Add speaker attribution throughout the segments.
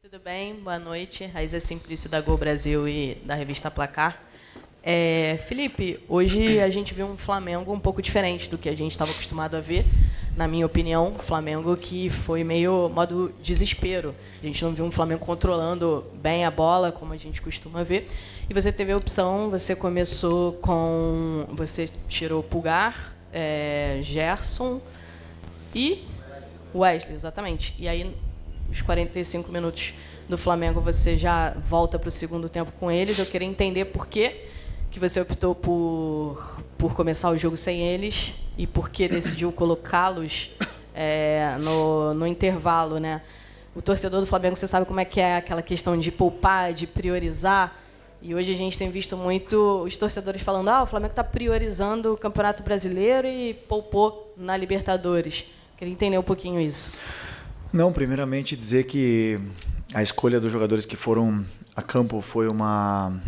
Speaker 1: Tudo bem? Boa noite. Raíza Simplício da Gol Brasil e da revista Placar. Felipe, hoje a gente viu um Flamengo um pouco diferente do que a gente estava acostumado a ver. Na minha opinião, Flamengo que foi meio modo desespero. A gente não viu um Flamengo controlando bem a bola, como a gente costuma ver. E você teve a opção, você começou com... Você tirou o Pulgar, Gerson e Wesley, exatamente. E aí, os 45 minutos do Flamengo, você já volta para o segundo tempo com eles. Eu queria entender por que você optou por começar o jogo sem eles e por que decidiu colocá-los no intervalo, né? O torcedor do Flamengo, você sabe como é que é aquela questão de poupar, de priorizar. E hoje a gente tem visto muito os torcedores falando: o Flamengo está priorizando o Campeonato Brasileiro e poupou na Libertadores. Queria entender um pouquinho isso.
Speaker 2: Não, primeiramente dizer que a escolha dos jogadores que foram a campo foi uma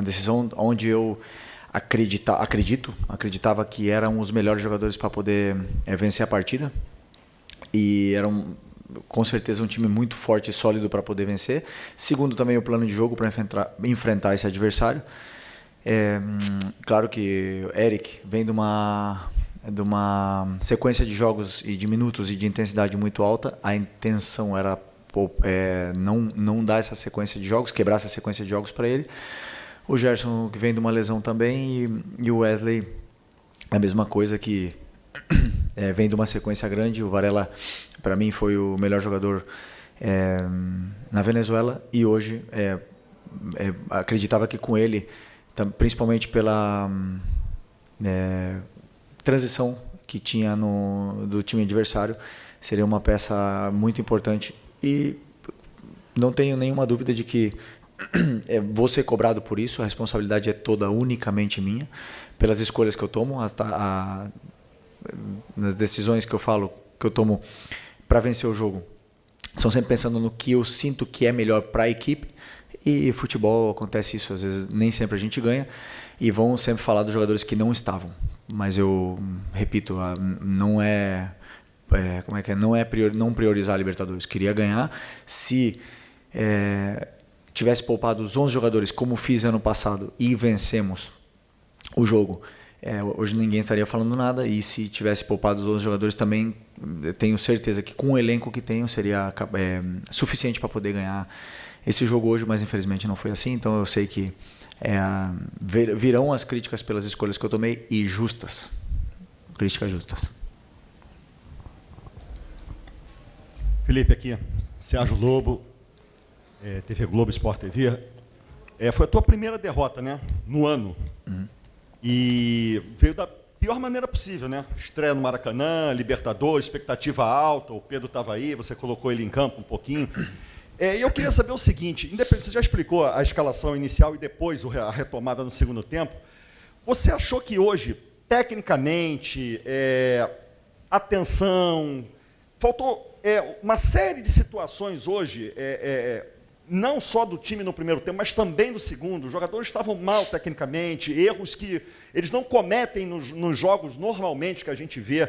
Speaker 2: decisão onde eu acreditava que eram os melhores jogadores para poder vencer a partida, e eram com certeza um time muito forte e sólido para poder vencer. Segundo, também o plano de jogo para enfrentar esse adversário. Claro que o Eric vem de uma sequência de jogos e de minutos e de intensidade muito alta. A intenção era não dar essa sequência de jogos, quebrar essa sequência de jogos para ele. O Gerson, que vem de uma lesão também, e o Wesley, a mesma coisa, que vem de uma sequência grande. O Varela, para mim, foi o melhor jogador na Venezuela, e hoje acreditava que com ele, principalmente pela transição que tinha do time adversário, seria uma peça muito importante. E não tenho nenhuma dúvida de que vou ser cobrado por isso. A responsabilidade é toda unicamente minha, pelas escolhas que eu tomo, nas decisões que eu tomo para vencer o jogo. São sempre pensando no que eu sinto que é melhor para a equipe. E futebol acontece isso, às vezes nem sempre a gente ganha, e vão sempre falar dos jogadores que não estavam. Mas eu repito, não é não priorizar a Libertadores. Queria ganhar. Se tivesse poupado os 11 jogadores, como fiz ano passado, e vencemos o jogo, hoje ninguém estaria falando nada. E se tivesse poupado os 11 jogadores também, tenho certeza que com o elenco que tenho seria suficiente para poder ganhar esse jogo hoje, mas infelizmente não foi assim. Então eu sei que virão as críticas pelas escolhas que eu tomei, e justas. Críticas justas.
Speaker 3: Felipe, aqui, Sérgio Lobo, TV Globo, Sport TV. Foi a tua primeira derrota, né, no ano.
Speaker 2: Uhum.
Speaker 3: E veio da pior maneira possível, né? Estreia no Maracanã, Libertadores, expectativa alta, o Pedro estava aí, você colocou ele em campo um pouquinho. E eu queria saber o seguinte: você já explicou a escalação inicial e depois a retomada no segundo tempo. Você achou que hoje, tecnicamente, atenção, faltou uma série de situações hoje, não só do time no primeiro tempo, mas também do segundo? Os jogadores estavam mal tecnicamente, erros que eles não cometem nos jogos normalmente que a gente vê,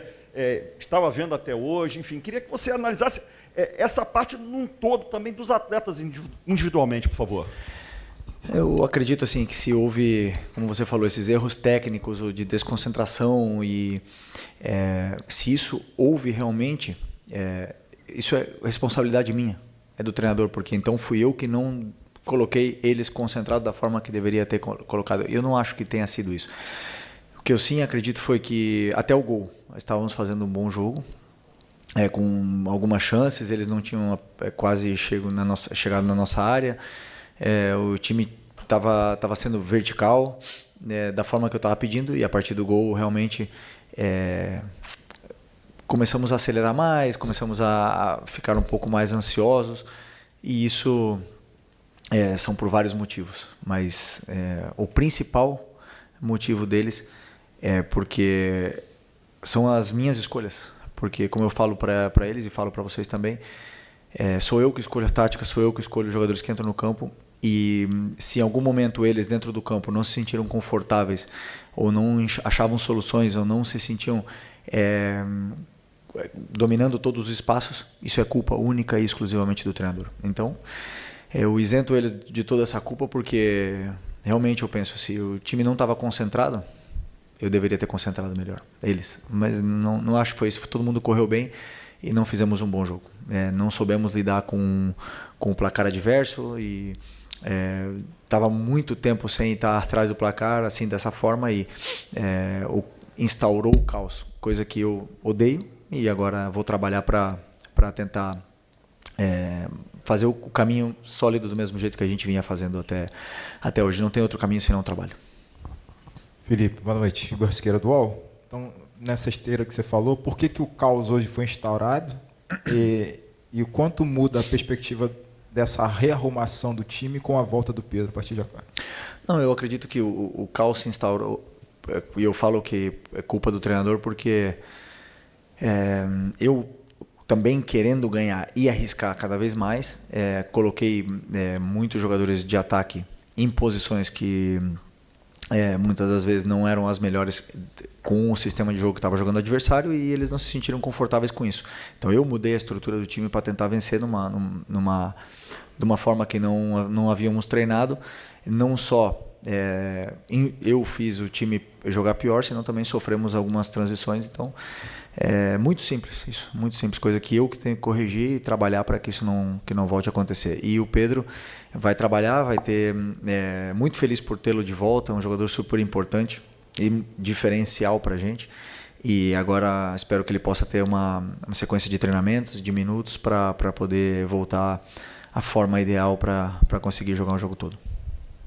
Speaker 3: estava vendo até hoje. Enfim, queria que você analisasse essa parte num todo também dos atletas individualmente, por favor.
Speaker 2: Eu acredito assim que se houve, como você falou, esses erros técnicos ou de desconcentração, e se isso houve realmente, isso é responsabilidade minha, é do treinador, porque então fui eu que não coloquei eles concentrados da forma que deveria ter colocado. Eu não acho que tenha sido isso. O que eu sim acredito foi que até o gol estávamos fazendo um bom jogo, com algumas chances, eles não tinham quase chegado na nossa área. O time estava sendo vertical, da forma que eu estava pedindo, e a partir do gol realmente começamos a acelerar mais, começamos a ficar um pouco mais ansiosos, e isso são por vários motivos, mas o principal motivo deles é porque são as minhas escolhas. Porque, como eu falo para eles e falo para vocês também, sou eu que escolho a tática, sou eu que escolho os jogadores que entram no campo. E se em algum momento eles dentro do campo não se sentiram confortáveis, ou não achavam soluções, ou não se sentiam dominando todos os espaços, isso é culpa única e exclusivamente do treinador. Então, eu isento eles de toda essa culpa porque realmente eu penso, se o time não estava concentrado, eu deveria ter concentrado melhor, eles. Mas não acho que foi isso, todo mundo correu bem e não fizemos um bom jogo. Não soubemos lidar com o placar adverso e estava muito tempo sem estar atrás do placar, assim, dessa forma, e instaurou o caos, coisa que eu odeio, e agora vou trabalhar para tentar fazer o caminho sólido do mesmo jeito que a gente vinha fazendo até hoje. Não tem outro caminho senão o trabalho.
Speaker 4: Felipe, boa noite. Igor Siqueira do UOL. Então, nessa esteira que você falou, por que o caos hoje foi instaurado e o quanto muda a perspectiva dessa rearrumação do time com a volta do Pedro a partir de agora?
Speaker 2: Não, eu acredito que o caos se instaurou, e eu falo que é culpa do treinador porque eu também querendo ganhar e arriscar cada vez mais, coloquei muitos jogadores de ataque em posições que muitas das vezes não eram as melhores com o sistema de jogo que estava jogando o adversário, e eles não se sentiram confortáveis com isso. Então eu mudei a estrutura do time para tentar vencer de uma forma que não havíamos treinado. Não só eu fiz o time jogar pior, senão também sofremos algumas transições. Então muito simples isso, muito simples, coisa que eu que tenho que corrigir e trabalhar para que isso não volte a acontecer. E o Pedro vai trabalhar, vai ter muito feliz por tê-lo de volta, é um jogador super importante e diferencial para a gente, e agora espero que ele possa ter uma sequência de treinamentos, de minutos, para poder voltar à forma ideal para conseguir jogar o jogo todo.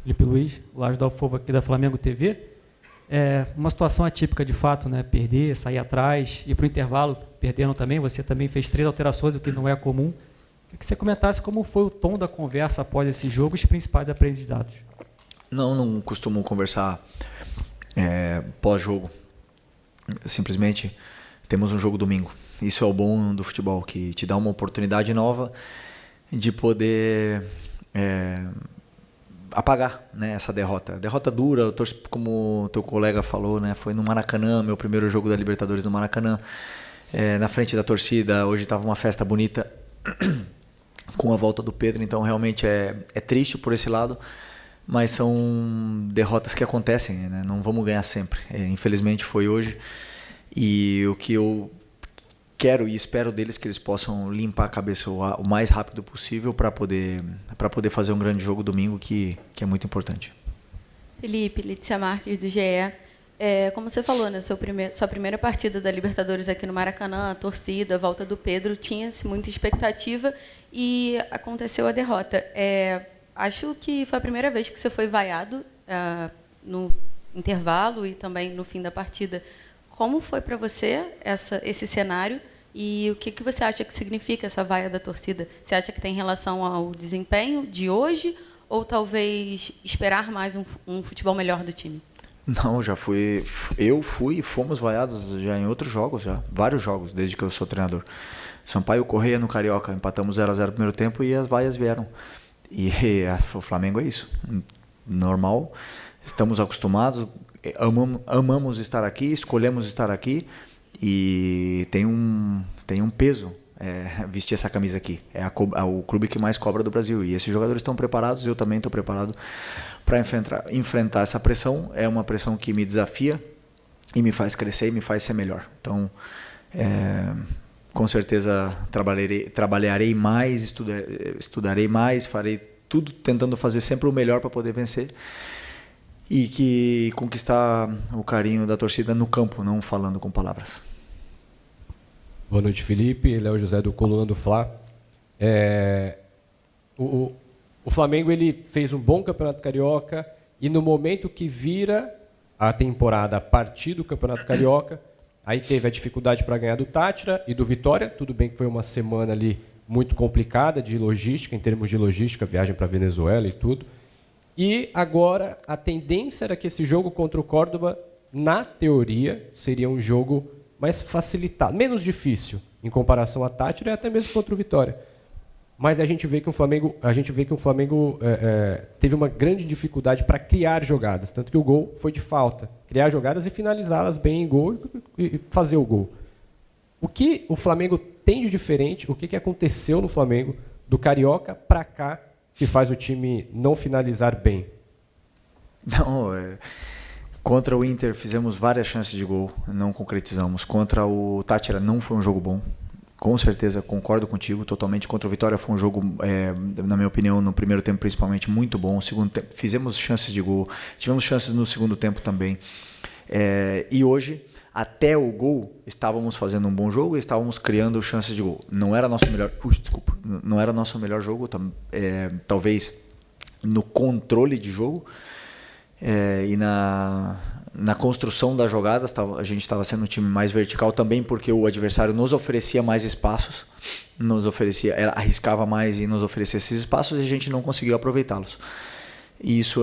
Speaker 5: Felipe Luiz, Laje da Alfova aqui da Flamengo TV. Uma situação atípica de fato, né? Perder, sair atrás, ir para o intervalo, perderam também. Você também fez 3 alterações, o que não é comum. Queria que você comentasse como foi o tom da conversa após esse jogo e os principais aprendizados.
Speaker 2: Não costumo conversar pós-jogo. Simplesmente temos um jogo domingo. Isso é o bom do futebol, que te dá uma oportunidade nova de poder apagar, né, essa derrota. Derrota dura, como o teu colega falou, né, foi no Maracanã, meu primeiro jogo da Libertadores no Maracanã, na frente da torcida. Hoje estava uma festa bonita com a volta do Pedro, então realmente é triste por esse lado, mas são derrotas que acontecem, né? Não vamos ganhar sempre. Infelizmente foi hoje, e o que eu quero e espero deles que eles possam limpar a cabeça o mais rápido possível para poder fazer um grande jogo domingo, que é muito importante.
Speaker 6: Felipe, Letícia Marques do GE. Como você falou, né, sua primeira partida da Libertadores aqui no Maracanã, a torcida, a volta do Pedro, tinha-se muita expectativa e aconteceu a derrota. Acho que foi a primeira vez que você foi vaiado no intervalo e também no fim da partida. Como foi para você esse cenário e o que você acha que significa essa vaia da torcida? Você acha que tem relação ao desempenho de hoje ou talvez esperar mais um futebol melhor do time?
Speaker 2: Não, eu fui e fomos vaiados já em outros jogos, vários jogos, desde que eu sou treinador. Sampaio Correia no Carioca, empatamos 0-0 no primeiro tempo e as vaias vieram. E o Flamengo é isso, normal, estamos acostumados, amamos estar aqui, escolhemos estar aqui, e tem um peso vestir essa camisa aqui. É o clube que mais cobra do Brasil, e esses jogadores estão preparados, eu também estou preparado para enfrentar essa pressão. É uma pressão que me desafia e me faz crescer e me faz ser melhor. Então, com certeza trabalharei mais, estudarei mais, farei tudo tentando fazer sempre o melhor para poder vencer e conquistar o carinho da torcida no campo, não falando com palavras.
Speaker 7: Boa noite, Felipe. Léo José do Coluna do Fla. O Flamengo ele fez um bom Campeonato Carioca e no momento que vira a temporada a partir do Campeonato Carioca, aí teve a dificuldade para ganhar do Tátira e do Vitória. Tudo bem que foi uma semana ali muito complicada de logística, em termos de logística, viagem para a Venezuela e tudo. E agora a tendência era que esse jogo contra o Córdoba, na teoria, seria um jogo mais facilitado, menos difícil em comparação a Tátira e até mesmo contra o Vitória. Mas a gente vê que o Flamengo, teve uma grande dificuldade para criar jogadas, tanto que o gol foi de falta. Criar jogadas e finalizá-las bem em gol e fazer o gol. O que o Flamengo tem de diferente, o que aconteceu no Flamengo do Carioca para cá que faz o time não finalizar bem?
Speaker 2: Não, contra o Inter fizemos várias chances de gol, não concretizamos. Contra o Táchira não foi um jogo bom. Com certeza, concordo contigo totalmente. Contra o Vitória foi um jogo, na minha opinião, no primeiro tempo principalmente, muito bom. No segundo tempo, fizemos chances de gol, tivemos chances no segundo tempo também. E hoje, até o gol, estávamos fazendo um bom jogo e estávamos criando chances de gol. Não era nosso melhor, não era nosso melhor jogo, talvez no controle de jogo e na construção das jogadas. A gente estava sendo um time mais vertical também, porque o adversário nos oferecia mais espaços, arriscava mais e nos oferecia esses espaços e a gente não conseguiu aproveitá-los. E isso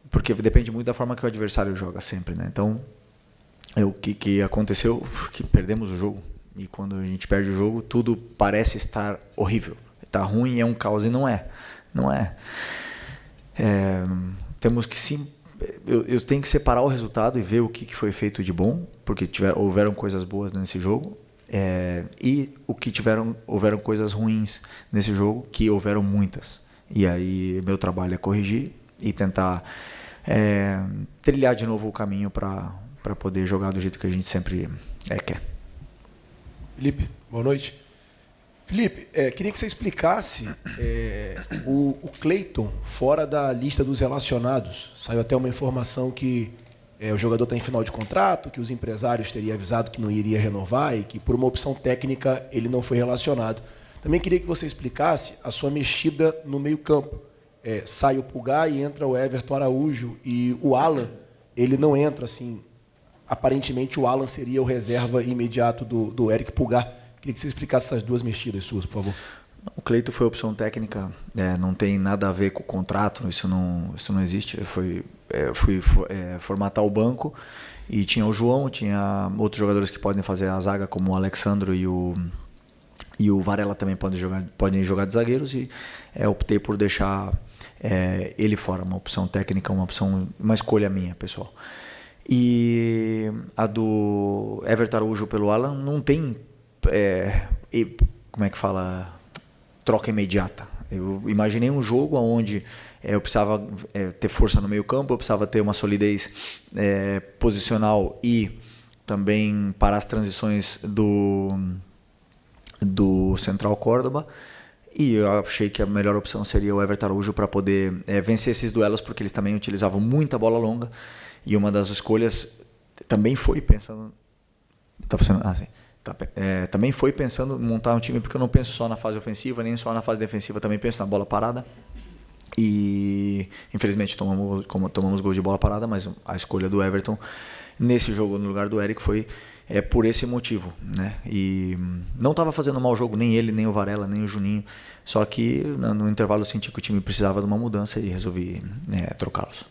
Speaker 2: porque depende muito da forma que o adversário joga sempre, né? Então, o que aconteceu, que perdemos o jogo. E quando a gente perde o jogo, tudo parece estar horrível. Está ruim, é um caos, e não é. Não é. Temos que sim. Eu tenho que separar o resultado e ver o que foi feito de bom, porque houveram coisas boas nesse jogo, e houveram coisas ruins nesse jogo, que houveram muitas. E aí meu trabalho é corrigir e tentar trilhar de novo o caminho para poder jogar do jeito que a gente sempre quer.
Speaker 8: Felipe, boa noite. Felipe, queria que você explicasse o Cleiton fora da lista dos relacionados. Saiu até uma informação que o jogador está em final de contrato, que os empresários teriam avisado que não iria renovar e que por uma opção técnica ele não foi relacionado. Também queria que você explicasse a sua mexida no meio-campo. Sai o Pulgar e entra o Everton Araújo, e o Alan, ele não entra assim. Aparentemente o Alan seria o reserva imediato do Eric Pulgar. Queria que você explicasse essas duas mexidas suas, por favor.
Speaker 2: O Cleiton foi opção técnica, não tem nada a ver com o contrato, isso não existe. Fui formatar o banco e tinha o João, tinha outros jogadores que podem fazer a zaga, como o Alexandro e o Varela também podem jogar de zagueiros, e optei por deixar ele fora, uma opção técnica, uma escolha minha, pessoal. E a do Everton Araújo pelo Alan não tem, como é que fala, troca imediata. Eu imaginei um jogo onde eu precisava ter força no meio campo, eu precisava ter uma solidez posicional e também parar as transições do Central Córdoba, e eu achei que a melhor opção seria o Everton Araújo para poder vencer esses duelos, porque eles também utilizavam muita bola longa, e uma das escolhas também foi pensando... Tá funcionando? Ah, sim. Também foi pensando em montar um time, porque eu não penso só na fase ofensiva, nem só na fase defensiva, também penso na bola parada. E infelizmente tomamos gol de bola parada, mas a escolha do Everton nesse jogo no lugar do Eric foi por esse motivo, né? E não estava fazendo um mau jogo, nem ele, nem o Varela, nem o Juninho, só que no intervalo eu senti que o time precisava de uma mudança e resolvi trocá-los.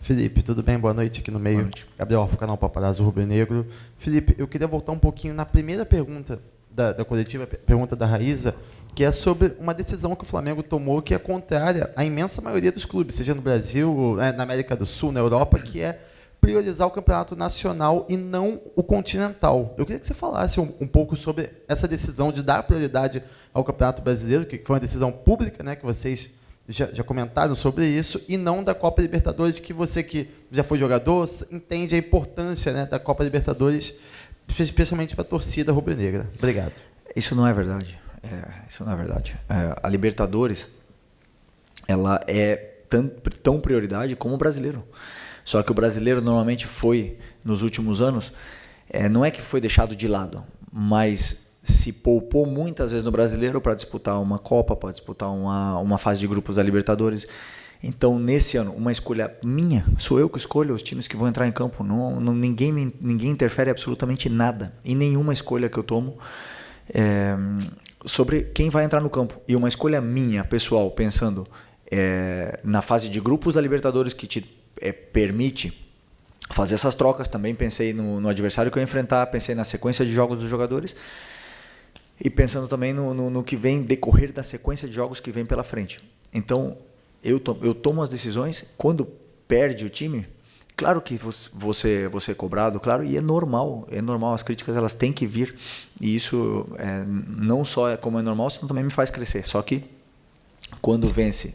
Speaker 9: Felipe, tudo bem? Boa noite aqui no meio. Gabriel Alfa, canal Paparazzo Rubro Negro. Felipe, eu queria voltar um pouquinho na primeira pergunta da coletiva, pergunta da Raíza, que é sobre uma decisão que o Flamengo tomou que é contrária à imensa maioria dos clubes, seja no Brasil, na América do Sul, na Europa, que é priorizar o campeonato nacional e não o continental. Eu queria que você falasse um pouco sobre essa decisão de dar prioridade ao Campeonato Brasileiro, que foi uma decisão pública, né, que vocês já comentaram sobre isso, e não da Copa Libertadores, que você que já foi jogador entende a importância, né, da Copa Libertadores, especialmente para a torcida rubro-negra. Obrigado.
Speaker 2: Isso não é verdade. Isso não é verdade. A Libertadores, ela é tão prioridade como o brasileiro. Só que o brasileiro normalmente foi, nos últimos anos, não é que foi deixado de lado, mas se poupou muitas vezes no brasileiro para disputar uma Copa, para disputar uma fase de grupos da Libertadores. Então, nesse ano, uma escolha minha, sou eu que escolho os times que vão entrar em campo. Ninguém interfere absolutamente nada em nenhuma escolha que eu tomo sobre quem vai entrar no campo. E uma escolha minha, pessoal, pensando na fase de grupos da Libertadores, que te permite fazer essas trocas. Também pensei no adversário que eu ia enfrentar, pensei na sequência de jogos dos jogadores e pensando também no que vem decorrer da sequência de jogos que vem pela frente. Então, eu tomo as decisões. Quando perde o time, Claro que você é cobrado, claro, e é normal, as críticas elas têm que vir, e isso não só é como é normal, senão também me faz crescer. Só que quando vence,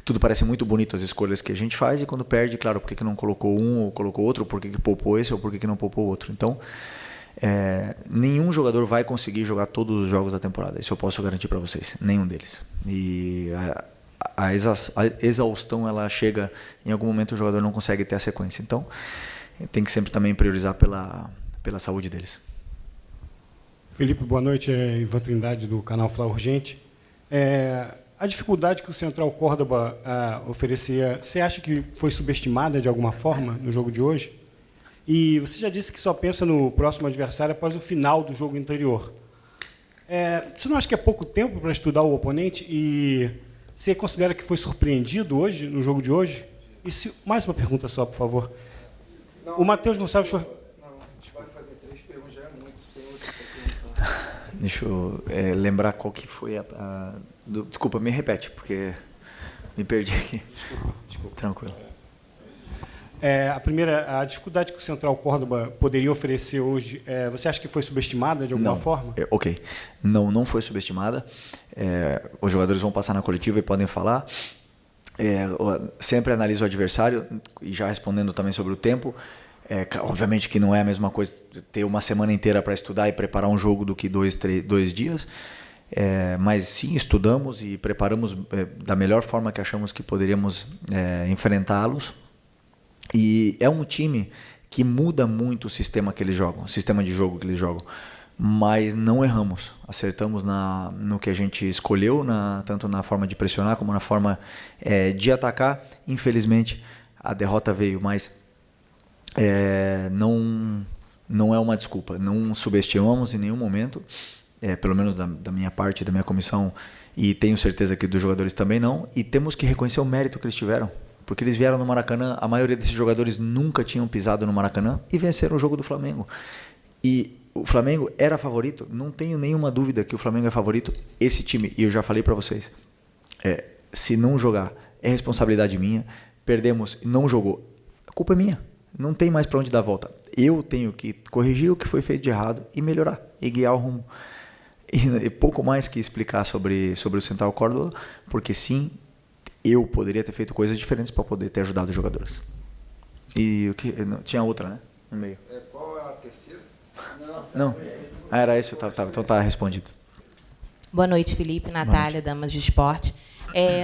Speaker 2: tudo parece muito bonito as escolhas que a gente faz, e quando perde, claro, por que não colocou um ou colocou outro, por que poupou esse ou por que não poupou outro. Então, nenhum jogador vai conseguir jogar todos os jogos da temporada, isso eu posso garantir para vocês, nenhum deles. E a exaustão ela chega, em algum momento o jogador não consegue ter a sequência. Então, tem que sempre também priorizar pela saúde deles.
Speaker 10: Felipe, boa noite. É Ivan Trindade, do canal Fla Urgente. A dificuldade que o Central Córdoba oferecia, você acha que foi subestimada de alguma forma no jogo de hoje? E você já disse que só pensa no próximo adversário após o final do jogo anterior. Você não acha que é pouco tempo para estudar o oponente? E você considera que foi surpreendido hoje, no jogo de hoje? E mais uma pergunta só, por favor. Não, o Matheus Gonçalves foi... Não, a gente vai fazer 3 perguntas, já é muito. Tem outra pergunta.
Speaker 2: Deixa eu lembrar qual que foi desculpa, me repete, porque me perdi aqui. Desculpa. Tranquilo.
Speaker 10: A primeira, a dificuldade que o Central Córdoba poderia oferecer hoje, você acha que foi subestimada de alguma forma?
Speaker 2: Ok. Não foi subestimada. Os jogadores vão passar na coletiva e podem falar. Sempre analiso o adversário, e já respondendo também sobre o tempo, obviamente que não é a mesma coisa ter uma semana inteira para estudar e preparar um jogo do que 2 dias, mas sim, estudamos e preparamos da melhor forma que achamos que poderíamos enfrentá-los. E é um time que muda muito o sistema que eles jogam, o sistema de jogo que eles jogam, mas não erramos, acertamos no que a gente escolheu, tanto na forma de pressionar como na forma de atacar. Infelizmente a derrota veio, mas não é uma desculpa, não subestimamos em nenhum momento, pelo menos da minha parte, da minha comissão, e tenho certeza que dos jogadores também não, e temos que reconhecer o mérito que eles tiveram. Porque eles vieram no Maracanã, a maioria desses jogadores nunca tinham pisado no Maracanã e venceram o jogo do Flamengo. E o Flamengo era favorito, não tenho nenhuma dúvida que o Flamengo é favorito. Esse time, e eu já falei para vocês, se não jogar, é responsabilidade minha. Perdemos, não jogou, a culpa é minha. Não tem mais para onde dar a volta. Eu tenho que corrigir o que foi feito de errado e melhorar, e guiar o rumo. E pouco mais que explicar sobre o Central Córdoba, porque sim, eu poderia ter feito coisas diferentes para poder ter ajudado os jogadores. E tinha outra, né? No meio.
Speaker 8: Qual é a terceira?
Speaker 2: Não. Era isso, então tá respondido.
Speaker 11: Boa noite, Felipe, Natália, Damas de Esporte.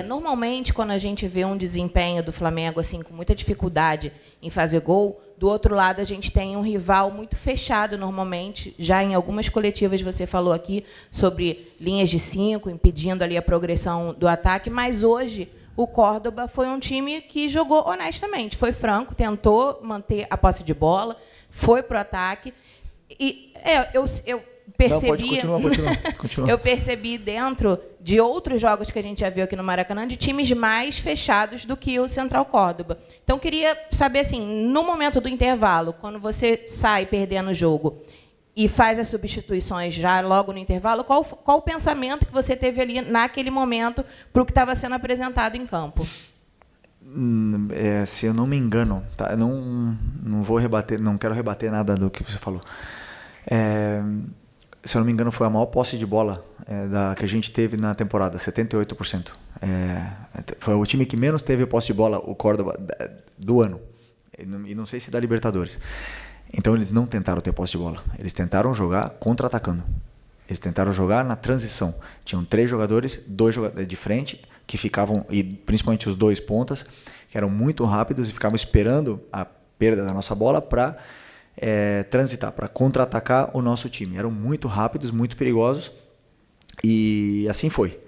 Speaker 11: Normalmente, quando a gente vê um desempenho do Flamengo assim com muita dificuldade em fazer gol, do outro lado a gente tem um rival muito fechado normalmente. Já em algumas coletivas você falou aqui sobre linhas de 5, impedindo ali a progressão do ataque, mas hoje o Córdoba foi um time que jogou honestamente, foi franco, tentou manter a posse de bola, foi para o ataque. E eu percebi,
Speaker 2: não, pode continuar.
Speaker 11: Eu percebi dentro de outros jogos que a gente já viu aqui no Maracanã, de times mais fechados do que o Central Córdoba. Então, queria saber, assim, no momento do intervalo, quando você sai perdendo o jogo e faz as substituições já logo no intervalo, qual o pensamento que você teve ali naquele momento para o que estava sendo apresentado em campo?
Speaker 2: Se eu não me engano, tá? Eu não vou rebater, não quero rebater nada do que você falou. Se eu não me engano, foi a maior posse de bola que a gente teve na temporada, 78%. Foi o time que menos teve posse de bola, o Córdoba, do ano. E não sei se da Libertadores. Então, eles não tentaram ter posse de bola. Eles tentaram jogar contra-atacando. Eles tentaram jogar na transição. Tinham 3 jogadores, 2 jogadores de frente, que ficavam, e principalmente os 2 pontas, que eram muito rápidos e ficavam esperando a perda da nossa bola para transitar, para contra-atacar o nosso time. Eram muito rápidos, muito perigosos, e assim foi.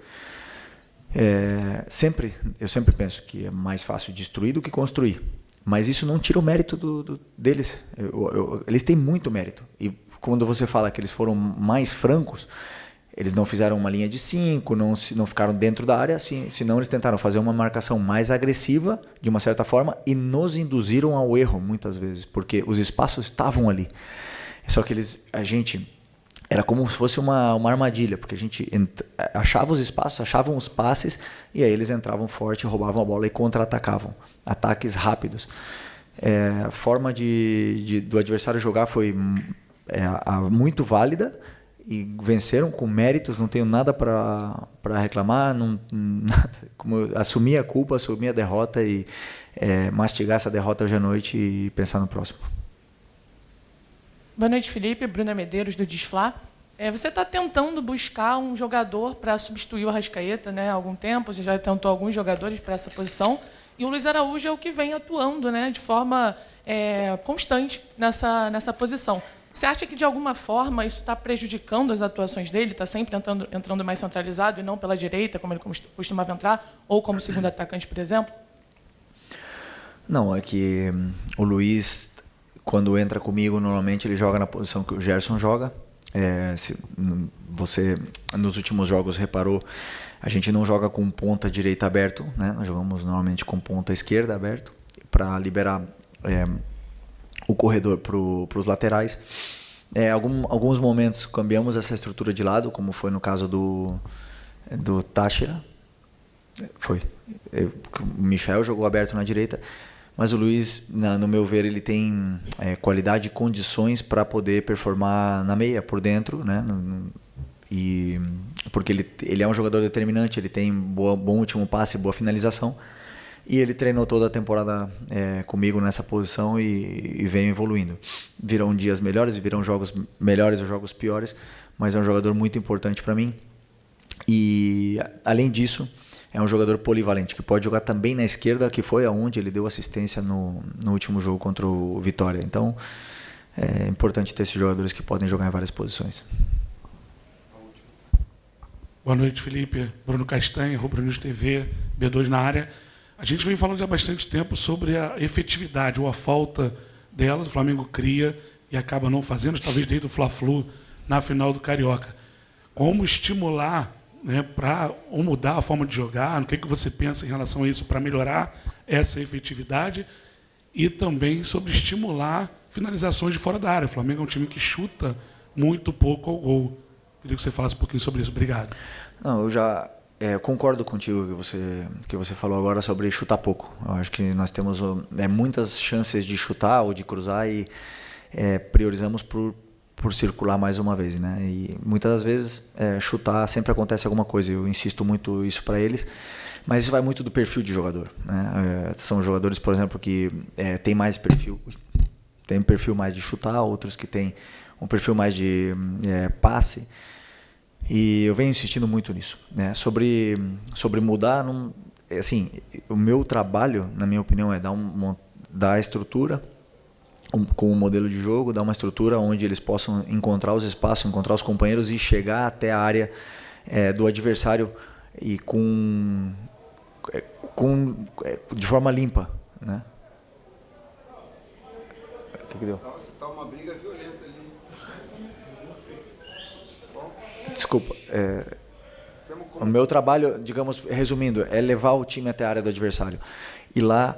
Speaker 2: Eu sempre penso que é mais fácil destruir do que construir. Mas isso não tira o mérito deles. Eles têm muito mérito. E quando você fala que eles foram mais francos, eles não fizeram uma linha de 5, não ficaram dentro da área, senão eles tentaram fazer uma marcação mais agressiva, de uma certa forma, e nos induziram ao erro, muitas vezes, porque os espaços estavam ali. Só que a gente era como se fosse uma armadilha, porque a gente achava os espaços, achavam os passes, e aí eles entravam forte, roubavam a bola e contra-atacavam. Ataques rápidos. A forma do adversário jogar foi muito válida, e venceram com méritos, não tenho nada para reclamar, nada, como assumir a culpa, assumir a derrota e mastigar essa derrota hoje à noite e pensar no próximo.
Speaker 12: Boa noite, Felipe. Bruna Medeiros, do Desflá. Você está tentando buscar um jogador para substituir o Arrascaeta, né, há algum tempo, você já tentou alguns jogadores para essa posição, e o Luiz Araújo é o que vem atuando, né, de forma constante nessa posição. Você acha que, de alguma forma, isso está prejudicando as atuações dele? Está sempre entrando mais centralizado e não pela direita, como ele costumava entrar, ou como segundo atacante, por exemplo?
Speaker 2: Não, é que o Luiz, quando entra comigo, normalmente ele joga na posição que o Gerson joga. Se você, nos últimos jogos, reparou, a gente não joga com ponta direita aberto, né? Nós jogamos normalmente com ponta esquerda aberto, para liberar o corredor para os laterais. Alguns momentos cambiamos essa estrutura de lado, como foi no caso do Táchira. O Michel jogou aberto na direita, mas o Luiz, no meu ver, ele tem qualidade e condições para poder performar na meia, por dentro, né? Porque ele é um jogador determinante, ele tem bom último passe, boa finalização. E ele treinou toda a temporada comigo nessa posição e vem evoluindo. Virão dias melhores, virão jogos melhores ou jogos piores, mas é um jogador muito importante para mim. E, além disso, é um jogador polivalente, que pode jogar também na esquerda, que foi aonde ele deu assistência no último jogo contra o Vitória. Então, é importante ter esses jogadores que podem jogar em várias posições.
Speaker 13: Boa noite, Felipe. Bruno Castanha, Rubro News TV, B2 na área. A gente vem falando já há bastante tempo sobre a efetividade ou a falta dela. O Flamengo cria e acaba não fazendo, talvez desde o Fla-Flu na final do Carioca. Como estimular, né, ou mudar a forma de jogar? O que você pensa em relação a isso para melhorar essa efetividade? E também sobre estimular finalizações de fora da área. O Flamengo é um time que chuta muito pouco ao gol. Queria que você falasse um pouquinho sobre isso. Obrigado.
Speaker 2: Não, eu já concordo contigo que você falou agora sobre chutar pouco. Eu acho que nós temos muitas chances de chutar ou de cruzar e priorizamos por circular mais uma vez, né? E muitas das vezes chutar sempre acontece alguma coisa. Eu insisto muito isso para eles, mas isso vai muito do perfil de jogador, né? São jogadores, por exemplo, que tem mais perfil, tem um perfil mais de chutar, outros que têm um perfil mais de passe. E eu venho insistindo muito nisso, né? Sobre mudar, assim, o meu trabalho, na minha opinião, é dar a estrutura com o modelo de jogo, dar uma estrutura onde eles possam encontrar os espaços, encontrar os companheiros e chegar até a área do adversário e de forma limpa, né? O que deu?
Speaker 14: Está uma briga violenta ali.
Speaker 2: Desculpa. O meu trabalho, digamos, resumindo, é levar o time até a área do adversário. E lá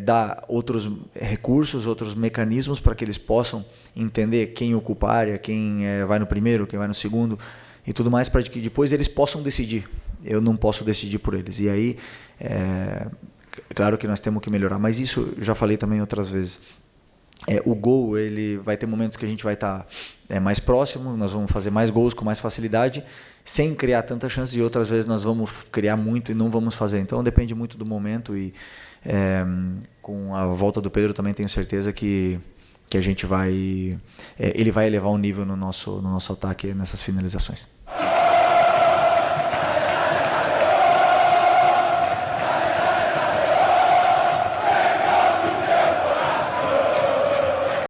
Speaker 2: dar outros recursos, outros mecanismos para que eles possam entender quem ocupa a área, quem vai no primeiro, quem vai no segundo e tudo mais, para que depois eles possam decidir. Eu não posso decidir por eles. E aí, claro que nós temos que melhorar, mas isso eu já falei também outras vezes. O gol, ele vai ter momentos que a gente vai estar mais próximo, nós vamos fazer mais gols com mais facilidade, sem criar tantas chances, e outras vezes nós vamos criar muito e não vamos fazer. Então depende muito do momento e com a volta do Pedro também tenho certeza que a gente ele vai elevar o nível no nosso ataque nessas finalizações.